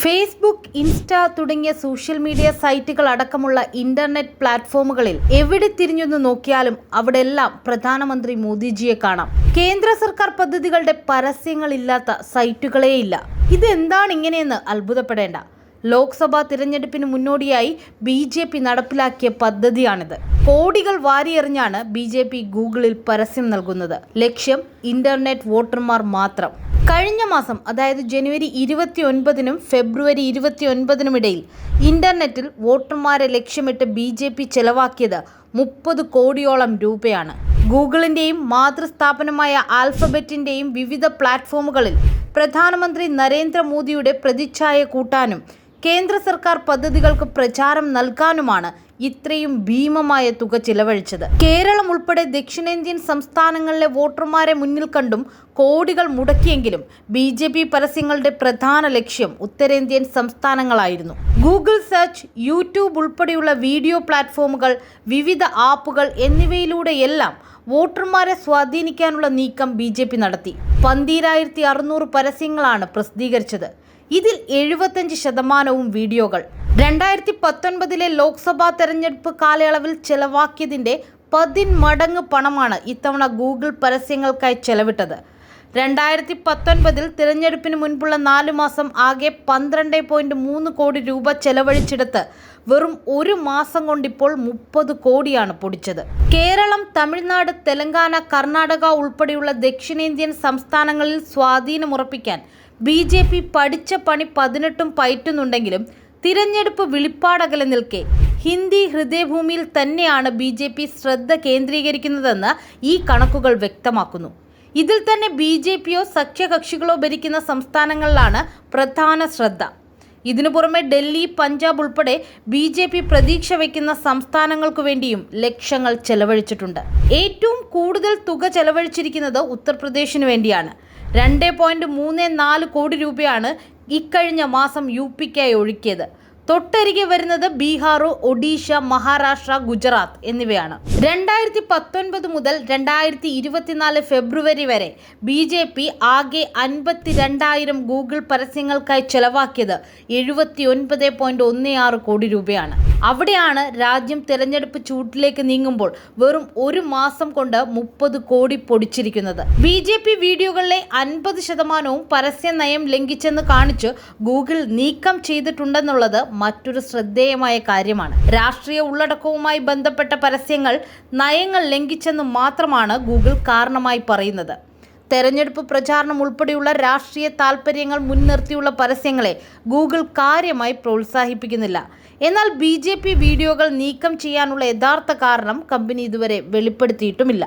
Facebook, insta തുടങ്ങിയ social media സൈറ്റുകൾ അടക്കമുള്ള ഇന്റർനെറ്റ് പ്ലാറ്റ്ഫോമുകളിൽ എവിടെ തിരിഞ്ഞൊന്ന് നോക്കിയാലും അവിടെല്ലാം പ്രധാനമന്ത്രി മോദിജിയെ കാണാം. കേന്ദ്ര സർക്കാർ പദ്ധതികളുടെ പരസ്യങ്ങളില്ലാത്ത സൈറ്റുകളേയില്ല. ഇതെന്താണ് ഇങ്ങനെയെന്ന് അത്ഭുതപ്പെടേണ്ട. ലോക്സഭാ തിരഞ്ഞെടുപ്പിന് മുന്നോടിയായി BJP നടപ്പിലാക്കിയ പദ്ധതിയാണിത്. കോടികൾ വാരിയെറിഞ്ഞാണ് BJP ഗൂഗിളിൽ പരസ്യം നൽകുന്നത്. ലക്ഷ്യം ഇന്റർനെറ്റ് വോട്ടർമാർ മാത്രം. കഴിഞ്ഞ മാസം, അതായത് ജനുവരി 29-നും ഫെബ്രുവരി 29-നും ഇടയിൽ ഇന്റർനെറ്റിൽ വോട്ടർമാരെ ലക്ഷ്യമിട്ട് BJP ചെലവാക്കിയത് 30 കോടിയോളം രൂപയാണ്. ഗൂഗിളിന്റെയും മാതൃസ്ഥാപനമായ ആൽഫബറ്റിന്റെയും വിവിധ പ്ലാറ്റ്ഫോമുകളിൽ പ്രധാനമന്ത്രി നരേന്ദ്രമോദിയുടെ പ്രതിച്ഛായ കൂട്ടാനും കേന്ദ്ര സർക്കാർ പദ്ധതികൾക്ക് പ്രചാരം നൽകാനുമാണ് ഇത്രയും ഭീമമായ തുക ചിലവഴിച്ചത്. കേരളം ഉൾപ്പെടെ ദക്ഷിണേന്ത്യൻ സംസ്ഥാനങ്ങളിലെ വോട്ടർമാരെ മുന്നിൽ കണ്ടും കോടികൾ മുടക്കിയെങ്കിലും BJP പരസ്യങ്ങളുടെ പ്രധാന ലക്ഷ്യം ഉത്തരേന്ത്യൻ സംസ്ഥാനങ്ങളായിരുന്നു. ഗൂഗിൾ സെർച്ച്, യൂട്യൂബ് ഉൾപ്പെടെയുള്ള വീഡിയോ പ്ലാറ്റ്ഫോമുകൾ, വിവിധ ആപ്പുകൾ എന്നിവയിലൂടെയെല്ലാം വോട്ടർമാരെ സ്വാധീനിക്കാനുള്ള നീക്കം BJP നടത്തി. 12,600 പരസ്യങ്ങളാണ് പ്രസിദ്ധീകരിച്ചത്. ഇതിൽ 75% വീഡിയോകൾ. 2019 ലോക്സഭാ തെരഞ്ഞെടുപ്പ് കാലയളവിൽ ചെലവാക്കിയതിൻ്റെ 10 മടങ്ങ് പണമാണ് ഇത്തവണ ഗൂഗിൾ പരസ്യങ്ങൾക്കായി ചെലവിട്ടത്. 2019 തിരഞ്ഞെടുപ്പിന് മുൻപുള്ള 4 മാസം ആകെ 12.3 കോടി രൂപ ചെലവഴിച്ചെടുത്ത് വെറും ഒരു മാസം കൊണ്ടിപ്പോൾ 30 കോടിയാണ് പൊടിച്ചത്. കേരളം, തമിഴ്നാട്, തെലങ്കാന, കർണാടക ഉൾപ്പെടെയുള്ള ദക്ഷിണേന്ത്യൻ സംസ്ഥാനങ്ങളിൽ സ്വാധീനമുറപ്പിക്കാൻ BJP പഠിച്ച പണി 18 പയറ്റുന്നുണ്ടെങ്കിലും തിരഞ്ഞെടുപ്പ് വിളിപ്പാടകലെ നിൽക്കെ ഹിന്ദി ഹൃദയഭൂമിയിൽ തന്നെയാണ് BJP ശ്രദ്ധ കേന്ദ്രീകരിക്കുന്നതെന്ന് ഈ കണക്കുകൾ വ്യക്തമാക്കുന്നു. ഇതിൽ തന്നെ BJPയോ സഖ്യകക്ഷികളോ ഭരിക്കുന്ന സംസ്ഥാനങ്ങളിലാണ് പ്രധാന ശ്രദ്ധ. ഇതിനു പുറമെ ഡൽഹി, പഞ്ചാബ് ഉൾപ്പെടെ BJP പ്രതീക്ഷ വയ്ക്കുന്ന സംസ്ഥാനങ്ങൾക്കു വേണ്ടിയും ലക്ഷങ്ങൾ ചെലവഴിച്ചിട്ടുണ്ട്. ഏറ്റവും കൂടുതൽ തുക ചെലവഴിച്ചിരിക്കുന്നത് ഉത്തർപ്രദേശിനു വേണ്ടിയാണ്. 2.34 കോടി രൂപയാണ് ഇക്കഴിഞ്ഞ മാസം UPക്കായി ഒഴുക്കിയത്. തൊട്ടരികെ വരുന്നത് ബീഹാർ, ഒഡീഷ, മഹാരാഷ്ട്ര, ഗുജറാത്ത് എന്നിവയാണ്. 2019 മുതൽ 2024 ഫെബ്രുവരി വരെ BJP ആകെ 52,000 ഗൂഗിൾ പരസ്യങ്ങൾക്കായി ചെലവാക്കിയത് 79.16 കോടി രൂപയാണ്. അവിടെയാണ് രാജ്യം തിരഞ്ഞെടുപ്പ് ചൂട്ടിലേക്ക് നീങ്ങുമ്പോൾ വെറും ഒരു മാസം കൊണ്ട് 30 കോടി പൊടിച്ചിരിക്കുന്നത്. BJP വീഡിയോകളിലെ 50%വും പരസ്യ നയം ലംഘിച്ചെന്ന് കാണിച്ച് ഗൂഗിൾ നീക്കം ചെയ്തിട്ടുണ്ടെന്നുള്ളത് മറ്റൊരു ശ്രദ്ധേയമായ കാര്യമാണ്. രാഷ്ട്രീയ ഉള്ളടക്കവുമായി ബന്ധപ്പെട്ട പരസ്യങ്ങൾ നയങ്ങൾ ലംഘിച്ചെന്ന് മാത്രമാണ് ഗൂഗിൾ കാരണമായി പറയുന്നത്. തെരഞ്ഞെടുപ്പ് പ്രചാരണം ഉൾപ്പെടെയുള്ള രാഷ്ട്രീയ താൽപ്പര്യങ്ങൾ മുൻനിർത്തിയുള്ള പരസ്യങ്ങളെ ഗൂഗിൾ കാര്യമായി പ്രോത്സാഹിപ്പിക്കുന്നില്ല. എന്നാൽ BJP വീഡിയോകൾ നീക്കം ചെയ്യാനുള്ള യഥാർത്ഥ കാരണം കമ്പനി ഇതുവരെ വെളിപ്പെടുത്തിയിട്ടുമില്ല.